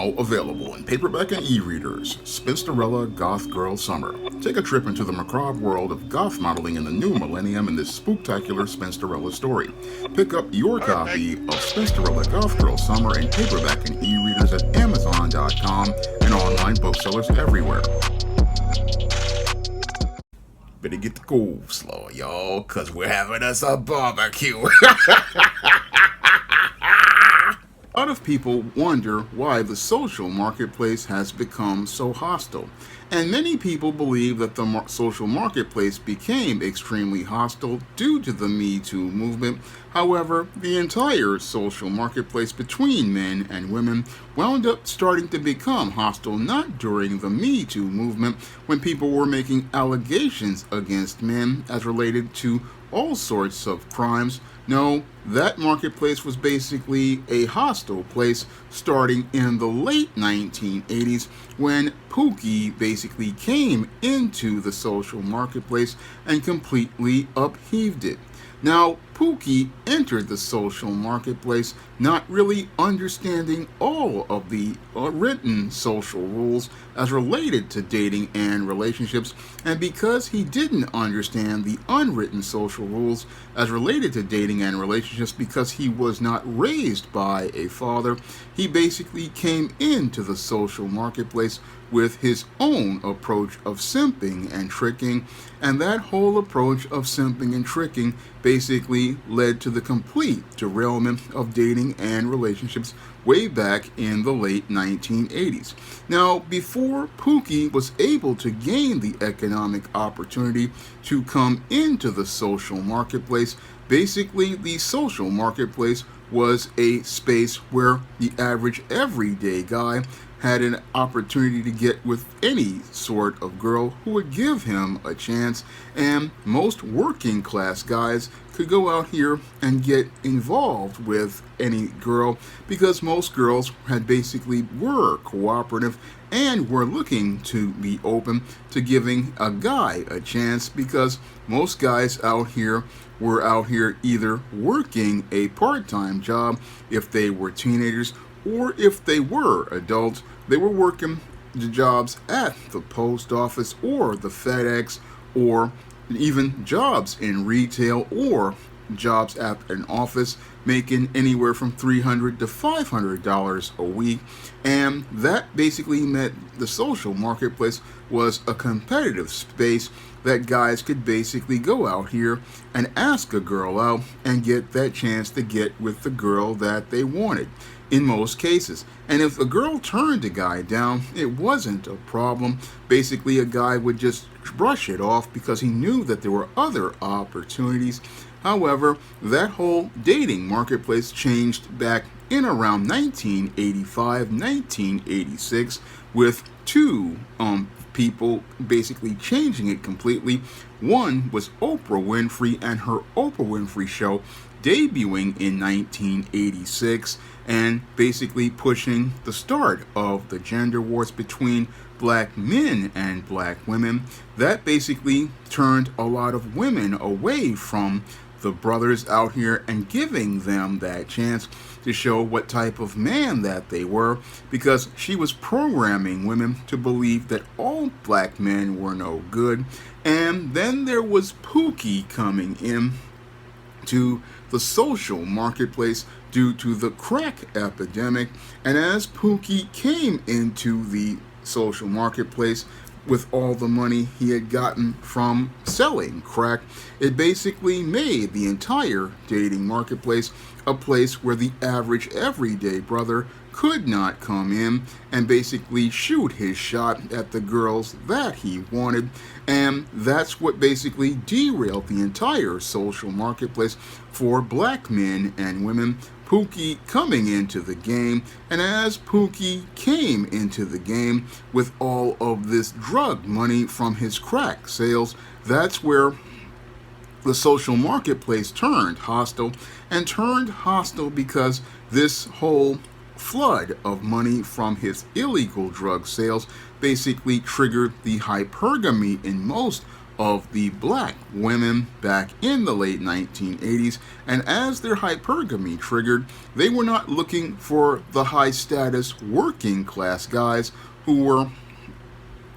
Now available in paperback and e-readers, Spinsterella Goth Girl Summer. Take a trip into the macabre world of goth modeling in the new millennium in this spooktacular Spinsterella story. Pick up your copy of Spinsterella Goth Girl Summer in paperback and e-readers at Amazon.com and online booksellers everywhere. Better get the coleslaw, y'all, cause we're having us a barbecue. A lot of people wonder why the social marketplace has become so hostile. And many people believe that the social marketplace became extremely hostile due to the Me Too movement. However, the entire social marketplace between men and women wound up starting to become hostile not during the Me Too movement, when people were making allegations against men as related to all sorts of crimes. No, that marketplace was basically a hostile place starting in the late 1980s when Pookie basically came into the social marketplace and completely upheaved it. Now, Pookie entered the social marketplace not really understanding all of the written social rules as related to dating and relationships, and because he didn't understand the unwritten social rules as related to dating and relationships because he was not raised by a father, he basically came into the social marketplace with his own approach of simping and tricking, and that whole approach of simping and tricking basically led to the complete derailment of dating and relationships way back in the late 1980s. Now, before Pookie was able to gain the economic opportunity to come into the social marketplace, basically the social marketplace was a space where the average everyday guy had an opportunity to get with any sort of girl who would give him a chance, and most working class guys could go out here and get involved with any girl because most girls had basically were cooperative and were looking to be open to giving a guy a chance, because most guys out here were out here either working a part-time job if they were teenagers, or if they were adults, they were working the jobs at the post office or the FedEx, or even jobs in retail or jobs at an office, making anywhere from $300 to $500 a week. And that basically meant the social marketplace was a competitive space that guys could basically go out here and ask a girl out and get that chance to get with the girl that they wanted in most cases. And if a girl turned a guy down, it wasn't a problem. Basically, a guy would just brush it off because he knew that there were other opportunities. However, that whole dating marketplace changed back in around 1985, 1986, with two people basically changing it completely. One was Oprah Winfrey and her Oprah Winfrey Show, debuting in 1986 and basically pushing the start of the gender wars between black men and black women. That basically turned a lot of women away from the brothers out here and giving them that chance to show what type of man that they were, because she was programming women to believe that all black men were no good. And then there was Pookie coming in to the social marketplace due to the crack epidemic. And as Pookie came into the social marketplace with all the money he had gotten from selling crack, it basically made the entire dating marketplace a place where the average everyday brother could not come in and basically shoot his shot at the girls that he wanted. And that's what basically derailed the entire social marketplace for black men and women. Pookie coming into the game, and as Pookie came into the game with all of this drug money from his crack sales, that's where the social marketplace turned hostile, and turned hostile because this whole flood of money from his illegal drug sales basically triggered the hypergamy in most of the black women back in the late 1980s, and as their hypergamy triggered, they were not looking for the high status working class guys who were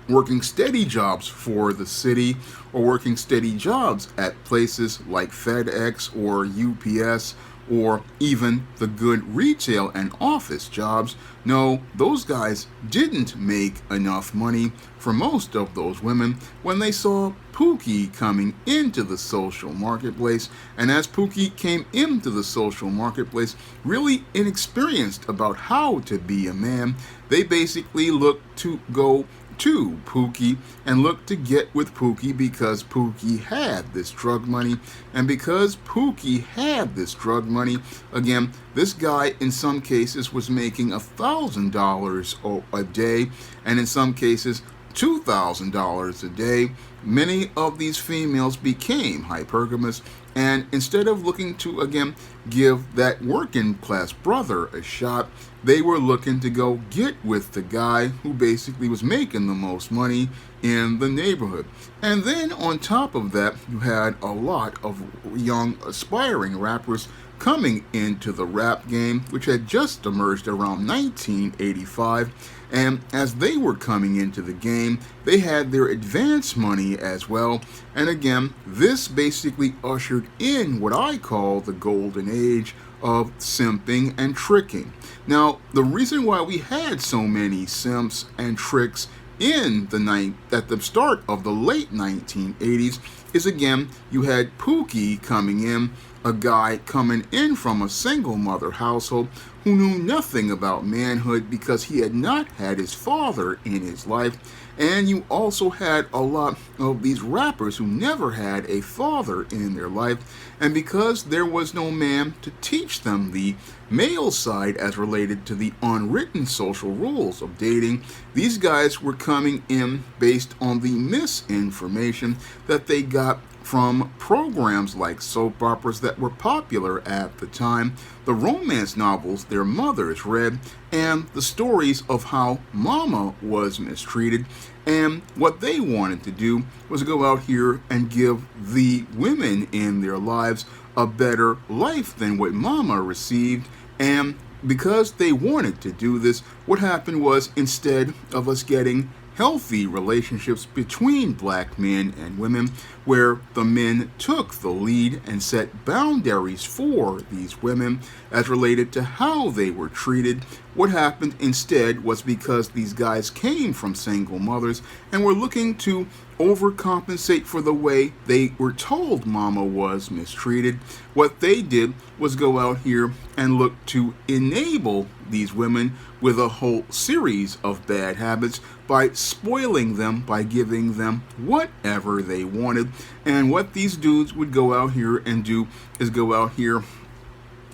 working steady jobs for the city or working steady jobs at places like FedEx or UPS or even the good retail and office jobs. No, those guys didn't make enough money for most of those women when they saw Pookie coming into the social marketplace. And as Pookie came into the social marketplace, really inexperienced about how to be a man, they basically looked to go to Pookie and looked to get with Pookie because Pookie had this drug money. And because Pookie had this drug money, again, this guy in some cases was making $1,000 a day, and in some cases $2,000 a day. Many of these females became hypergamous, and instead of looking to, again, give that working class brother a shot, they were looking to go get with the guy who basically was making the most money in the neighborhood. And then on top of that, you had a lot of young aspiring rappers coming into the rap game, which had just emerged around 1985. And as they were coming into the game, they had their advance money as well. And again, this basically ushered in what I call the golden age of simping and tricking. Now, the reason why we had so many simps and tricks at the start of the late 1980s is, again, you had Pookie coming in, a guy coming in from a single mother household who knew nothing about manhood because he had not had his father in his life. And you also had a lot of these rappers who never had a father in their life. And because there was no man to teach them the male side as related to the unwritten social rules of dating, these guys were coming in based on the misinformation that they got from programs like soap operas that were popular at the time, the romance novels their mothers read, and the stories of how mama was mistreated. And what they wanted to do was go out here and give the women in their lives a better life than what mama received. And because they wanted to do this, what happened was, instead of us getting healthy relationships between black men and women, where the men took the lead and set boundaries for these women as related to how they were treated, what happened instead was, because these guys came from single mothers and were looking to overcompensate for the way they were told mama was mistreated, what they did was go out here and look to enable these women with a whole series of bad habits by spoiling them, by giving them whatever they wanted. And what these dudes would go out here and do is go out here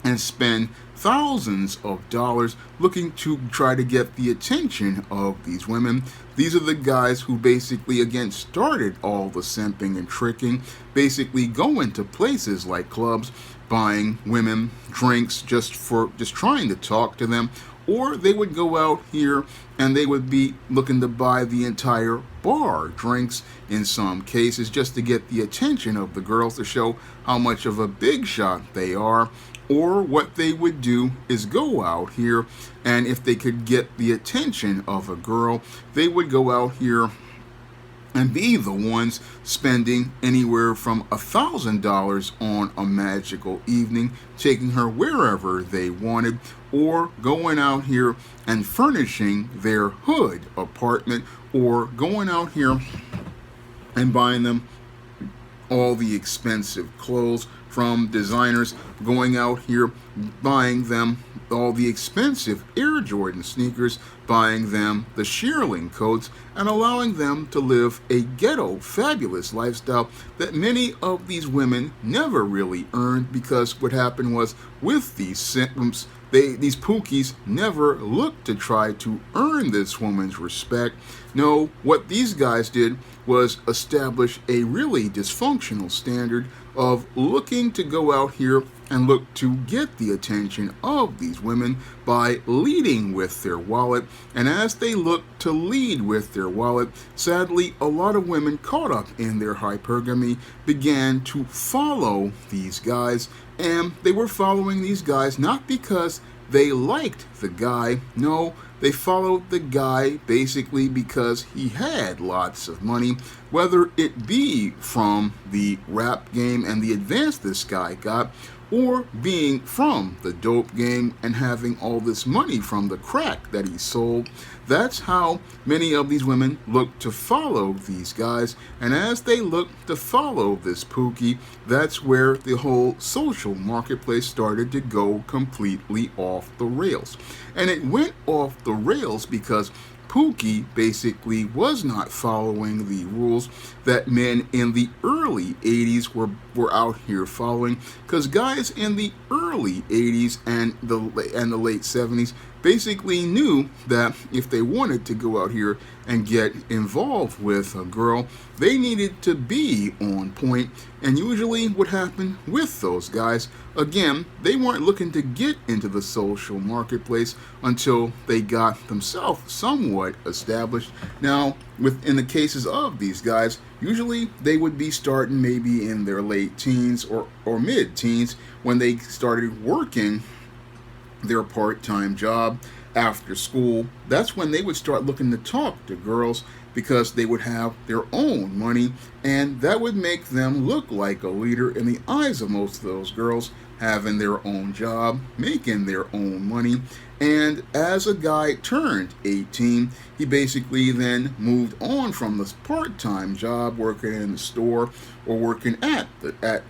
and spend thousands of dollars looking to try to get the attention of these women. These are the guys who basically, again, started all the simping and tricking, basically going to places like clubs, buying women drinks just trying to talk to them, or they would go out here and they would be looking to buy the entire bar drinks in some cases just to get the attention of the girls, to show how much of a big shot they are. Or what they would do is go out here, and if they could get the attention of a girl, they would go out here and be the ones spending anywhere from $1,000 on a magical evening, taking her wherever they wanted, or going out here and furnishing their hood apartment, or going out here and buying them all the expensive clothes from designers, going out here buying them all the expensive Air Jordan sneakers, buying them the shearling coats, and allowing them to live a ghetto fabulous lifestyle that many of these women never really earned, because what happened was, with these simps, these Pookies never looked to try to earn this woman's respect. No, what these guys did was establish a really dysfunctional standard of looking to go out here and looked to get the attention of these women by leading with their wallet. And as they looked to lead with their wallet, sadly, a lot of women caught up in their hypergamy began to follow these guys. And they were following these guys not because they liked the guy. No, they followed the guy basically because he had lots of money, whether it be from the rap game and the advance this guy got, or being from the dope game and having all this money from the crack that he sold. That's how many of these women look to follow these guys. And as they look to follow this Pookie, that's where the whole social marketplace started to go completely off the rails. And it went off the rails because Pookie basically was not following the rules that men in the early 80s were out here following, because guys in the early 80s and the late 70s basically knew that if they wanted to go out here and get involved with a girl, they needed to be on point. And usually what happened with those guys, again, they weren't looking to get into the social marketplace until they got themselves somewhat established. Now, in the cases of these guys, usually they would be starting maybe in their late teens or mid-teens when they started working their part-time job after school. That's when they would start looking to talk to girls, because they would have their own money, and that would make them look like a leader in the eyes of most of those girls, having their own job, making their own money. And as a guy turned 18, he basically then moved on from this part-time job working in the store or working at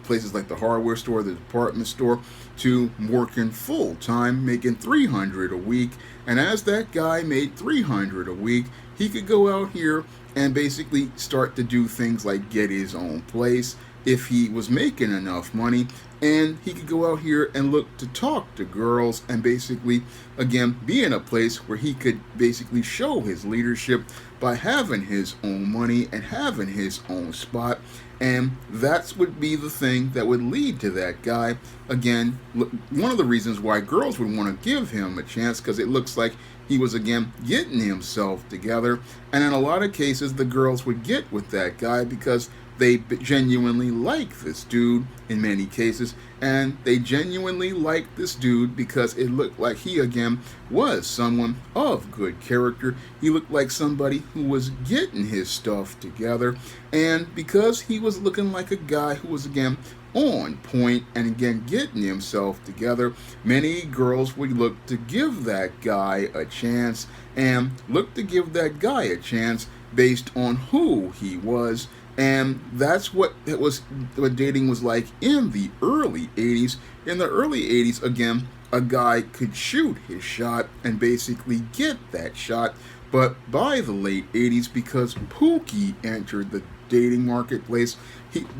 places like the hardware store, the department store, to working full-time, making $300 a week. And as that guy made $300 a week, he could go out here and basically start to do things like get his own place if he was making enough money, and he could go out here and look to talk to girls and basically, again, be in a place where he could basically show his leadership by having his own money and having his own spot. And that would be the thing that would lead to that guy. Again, one of the reasons why girls would want to give him a chance, because it looks like he was, again, getting himself together. And in a lot of cases, the girls would get with that guy because they genuinely like this dude in many cases, and they genuinely like this dude because it looked like he, again, was someone of good character. He looked like somebody who was getting his stuff together, and because he was looking like a guy who was, again, on point and, again, getting himself together, many girls would look to give that guy a chance, and look to give that guy a chance based on who he was. And that's what dating was like in the early 80s. In the early 80s, again, a guy could shoot his shot and basically get that shot. But by the late 80s, because Pookie entered the dating marketplace,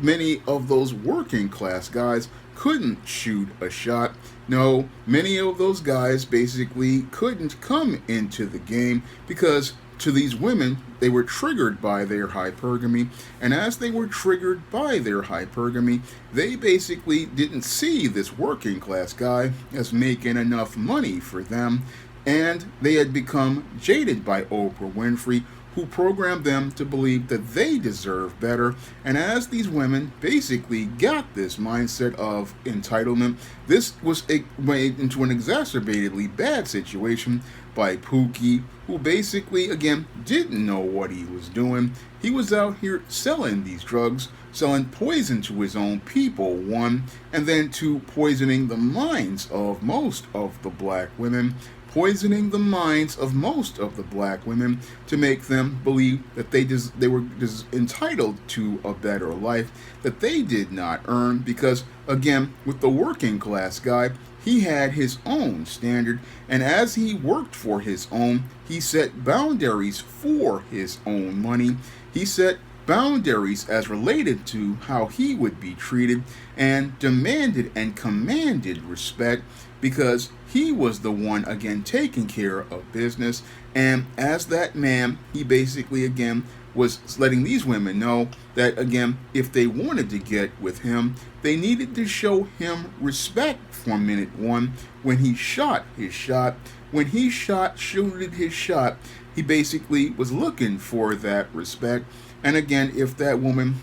many of those working class guys couldn't shoot a shot. No, many of those guys basically couldn't come into the game because to these women, they were triggered by their hypergamy, and as they were triggered by their hypergamy, they basically didn't see this working class guy as making enough money for them, and they had become jaded by Oprah Winfrey, who programmed them to believe that they deserve better. And as these women basically got this mindset of entitlement, this was made into an exacerbatedly bad situation by Pookie, who basically, again, didn't know what he was doing. He was out here selling these drugs, selling poison to his own people, one, and then two, poisoning the minds of most of the black women, poisoning the minds of most of the black women to make them believe that they were entitled to a better life that they did not earn, because, again, with the working class guy, he had his own standard, and as he worked for his own, he set boundaries for his own money. He set boundaries as related to how he would be treated, and demanded and commanded respect because he was the one again taking care of business. And as that man, he basically again was letting these women know that again, if they wanted to get with him, they needed to show him respect from minute one. When he shot his shot, when he shooted his shot, he basically was looking for that respect. And again, if that woman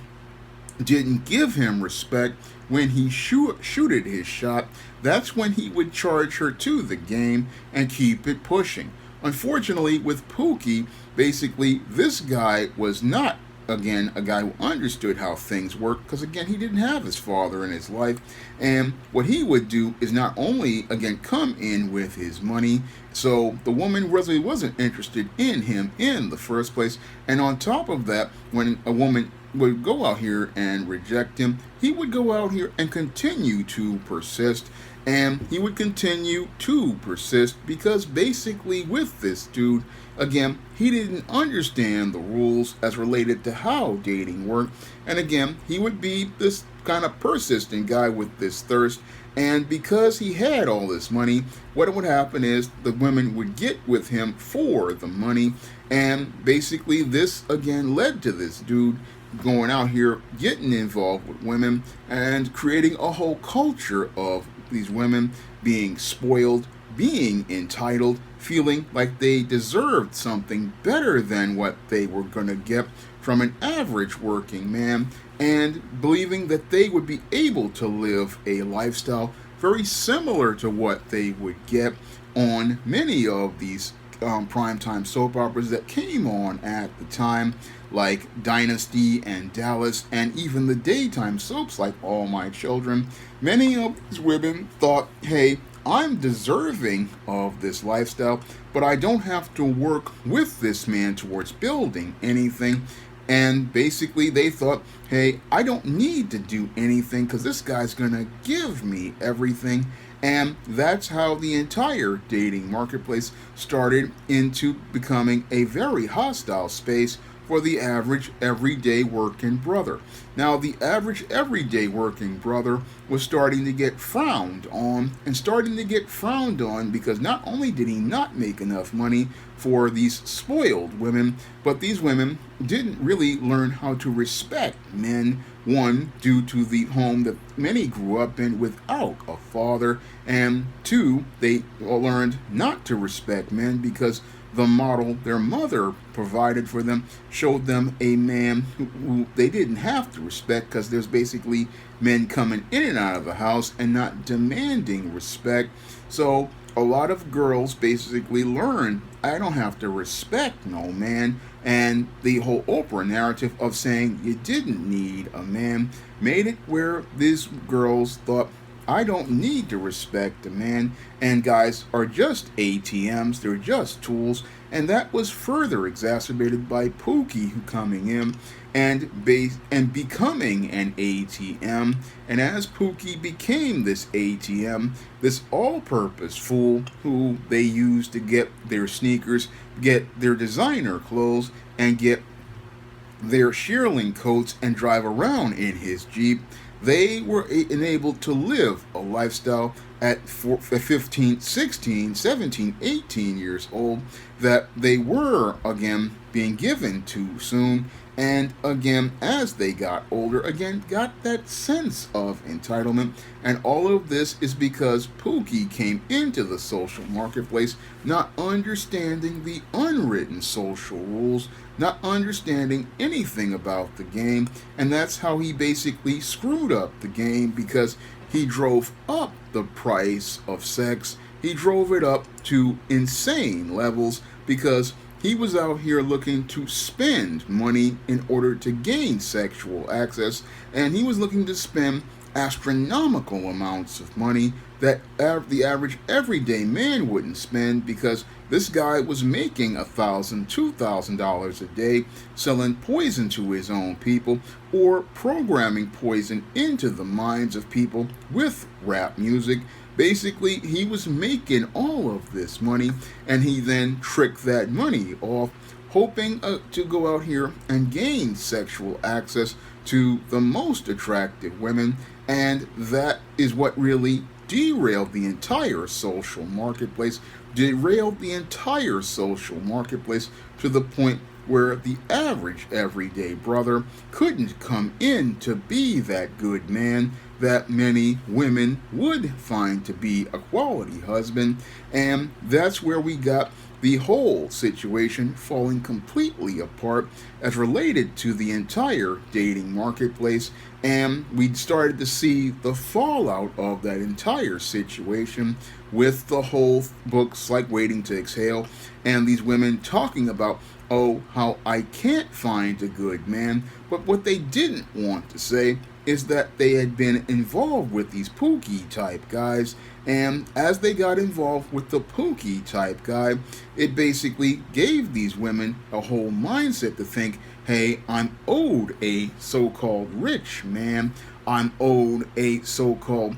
didn't give him respect when he shooted his shot, that's when he would charge her to the game and keep it pushing. Unfortunately, with Pookie, basically this guy was not again a guy who understood how things work, because again he didn't have his father in his life. And what he would do is not only again come in with his money, so the woman really wasn't interested in him in the first place. And on top of that, when a woman would go out here and reject him, he would go out here and continue to persist. And he would continue to persist because basically with this dude, again, he didn't understand the rules as related to how dating worked. And again, he would be this kind of persistent guy with this thirst. And because he had all this money, what would happen is the women would get with him for the money. And basically this again led to this dude going out here, getting involved with women and creating a whole culture of these women being spoiled, being entitled, feeling like they deserved something better than what they were going to get from an average working man, and believing that they would be able to live a lifestyle very similar to what they would get on many of these primetime soap operas that came on at the time, like Dynasty and Dallas, and even the daytime soaps like All My Children. Many of these women thought, hey, I'm deserving of this lifestyle, but I don't have to work with this man towards building anything. And basically they thought, hey, I don't need to do anything because this guy's going to give me everything. And that's how the entire dating marketplace started into becoming a very hostile space for the average everyday working brother. Now, the average everyday working brother was starting to get frowned on, and starting to get frowned on because not only did he not make enough money for these spoiled women, but these women didn't really learn how to respect men. One, due to the home that many grew up in without a father, and two, they learned not to respect men because the model their mother provided for them showed them a man who they didn't have to respect, because there's basically men coming in and out of the house and not demanding respect. So a lot of girls basically learn, I don't have to respect no man. And the whole Oprah narrative of saying you didn't need a man made it where these girls thought, I don't need to respect a man, and guys are just ATMs, they're just tools. And that was further exacerbated by Pookie who coming in and becoming an ATM. And as Pookie became this ATM, this all-purpose fool who they used to get their sneakers, get their designer clothes, and get their shearling coats and drive around in his Jeep, they were enabled to live a lifestyle at 15, 16, 17, 18 years old that they were, again, being given too soon. And again, as they got older, again, got that sense of entitlement. And all of this is because Pookie came into the social marketplace not understanding the unwritten social rules, not understanding anything about the game. And that's how he basically screwed up the game, because he drove up the price of sex. He drove it up to insane levels because he was out here looking to spend money in order to gain sexual access, and he was looking to spend astronomical amounts of money that the average everyday man wouldn't spend, because this guy was making $1,000, $2,000 a day selling poison to his own people, or programming poison into the minds of people with rap music. Basically, he was making all of this money, and he then tricked that money off, hoping to go out here and gain sexual access to the most attractive women. And that is what really derailed the entire social marketplace, derailed the entire social marketplace to the point where the average everyday brother couldn't come in to be that good man that many women would find to be a quality husband. And that's where we got the whole situation falling completely apart as related to the entire dating marketplace. And we started to see the fallout of that entire situation with the whole books like Waiting to Exhale and these women talking about, oh, how I can't find a good man. But what they didn't want to say is that they had been involved with these Pookie type guys, and as they got involved with the Pookie type guy, it basically gave these women a whole mindset to think, hey, I'm owed a so-called rich man, I'm owed a so-called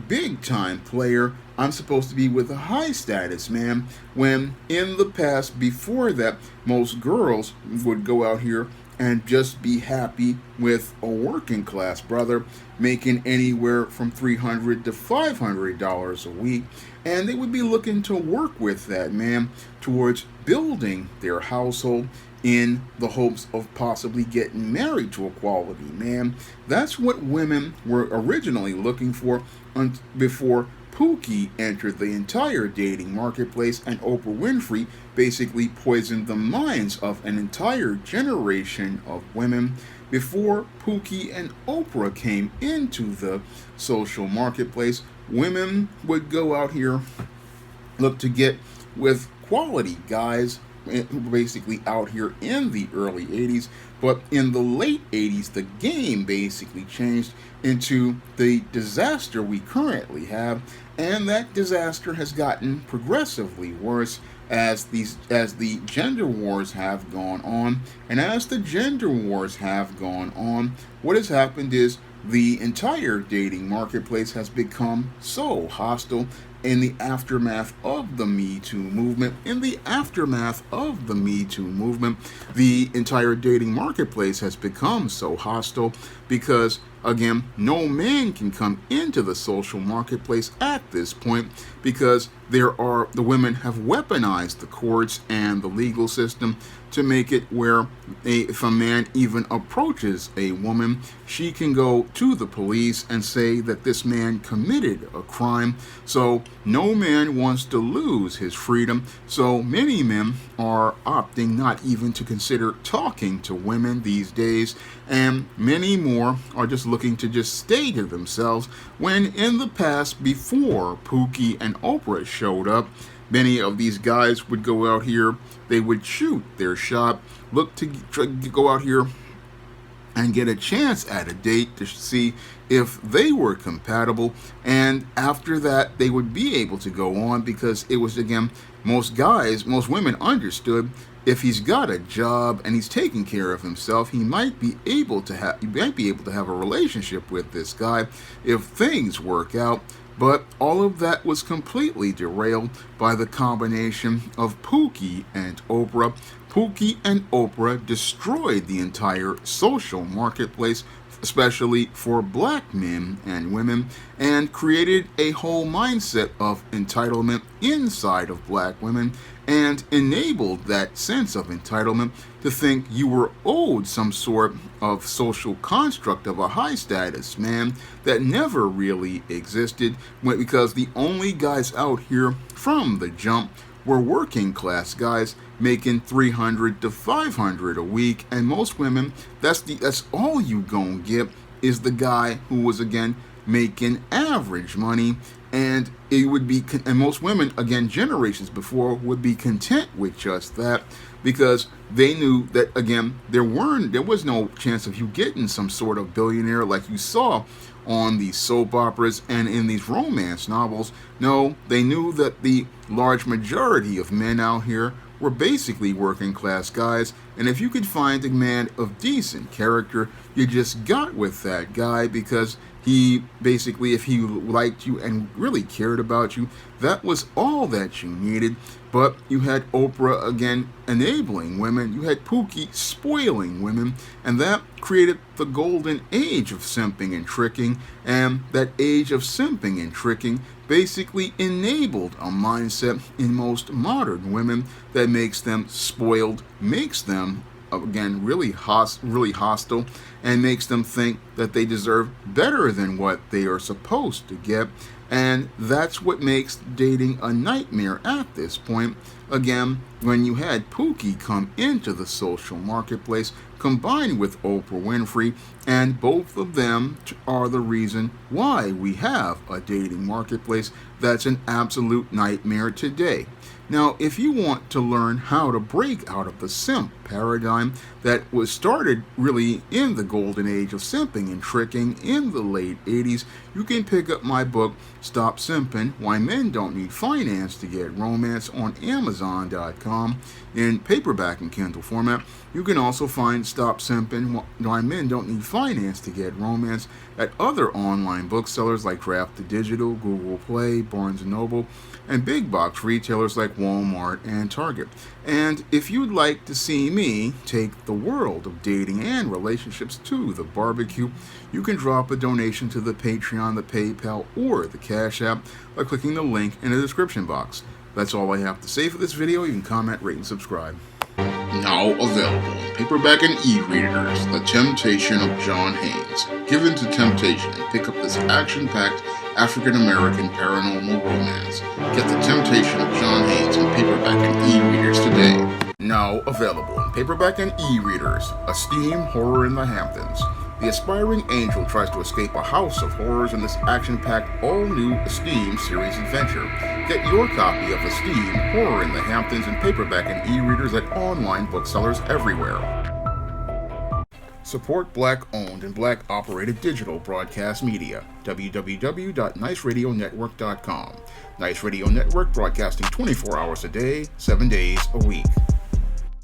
big time player, I'm supposed to be with a high status man, when in the past before that, most girls would go out here and just be happy with a working class brother making anywhere from $300 to $500 a week, and they would be looking to work with that man towards building their household in the hopes of possibly getting married to a quality man. That's what women were originally looking for before Pookie entered the entire dating marketplace, and Oprah Winfrey basically poisoned the minds of an entire generation of women. Before Pookie and Oprah came into the social marketplace, women would go out here, look to get with quality guys, basically out here in the early 80s. But in the late 80s, the game basically changed into the disaster we currently have, and that disaster has gotten progressively worse as the gender wars have gone on. And as the gender wars have gone on, what has happened is the entire dating marketplace has become so hostile in the aftermath of the Me Too movement. In the aftermath of the Me Too movement, the entire dating marketplace has become so hostile because, again, no man can come into the social marketplace at this point because the women have weaponized the courts and the legal system to make it where if a man even approaches a woman, she can go to the police and say that this man committed a crime. So no man wants to lose his freedom. So many men are opting not even to consider talking to women these days, and many more are just looking to just stay to themselves, when in the past, before Pookie and Oprah showed up, many of these guys would go out here, they would shoot their shot, look to go out here and get a chance at a date to see if they were compatible, and after that they would be able to go on, because it was, again, most women understood if he's got a job and he's taking care of himself, he might be able to have a relationship with this guy if things work out. But all of that was completely derailed by the combination of Pookie and Oprah. Pookie and Oprah destroyed the entire social marketplace, especially for black men and women, and created a whole mindset of entitlement inside of black women, and enabled that sense of entitlement to think you were owed some sort of social construct of a high status man that never really existed, because the only guys out here from the jump were working class guys making $300 to $500 a week, and most women, that's all you gonna get is the guy who was, again, making average money. And it would be, and most women, again, generations before, would be content with just that, because they knew that, again, there was no chance of you getting some sort of billionaire like you saw on these soap operas and in these romance novels. No, they knew that the large majority of men out here were basically working class guys, and if you could find a man of decent character, you just got with that guy, because He basically, if he liked you and really cared about you, that was all that you needed. But you had Oprah again enabling women, you had Pookie spoiling women, and that created the golden age of simping and tricking. And that age of simping and tricking basically enabled a mindset in most modern women that makes them spoiled, makes them again really hostile, and makes them think that they deserve better than what they are supposed to get. And that's what makes dating a nightmare at this point. Again, when you had Pookie come into the social marketplace combined with Oprah Winfrey, and both of them are the reason why we have a dating marketplace that's an absolute nightmare today. Now, if you want to learn how to break out of the simp paradigm that was started really in the golden age of simping and tricking in the late 80s, you can pick up my book, Stop Simping, Why Men Don't Need Finance to Get Romance, on Amazon.com in paperback and Kindle format. You can also find Stop Simping, Why Men Don't Need Finance to Get Romance at other online booksellers like Draft to Digital, Google Play, Barnes & Noble, and big box retailers like Walmart and Target. And if you'd like to see me take the world of dating and relationships to the barbecue, you can drop a donation to the Patreon, the PayPal, or the Cash App by clicking the link in the description box. That's all I have to say for this video. You can comment, rate, and subscribe. Now available in paperback and e-readers, The Temptation of John Haynes. Give in to temptation and pick up this action-packed African-American paranormal romance. Get The Temptation of John Haynes in paperback and e-readers today. Now available in paperback and e-readers, Esteem Horror in the Hamptons. The aspiring angel tries to escape a house of horrors in this action-packed, all-new Esteem series adventure. Get your copy of Esteem Horror in the Hamptons in paperback and e-readers at online booksellers everywhere. Support Black-owned and Black-operated digital broadcast media. www.niceradionetwork.com. Nice Radio Network, broadcasting 24 hours a day, 7 days a week.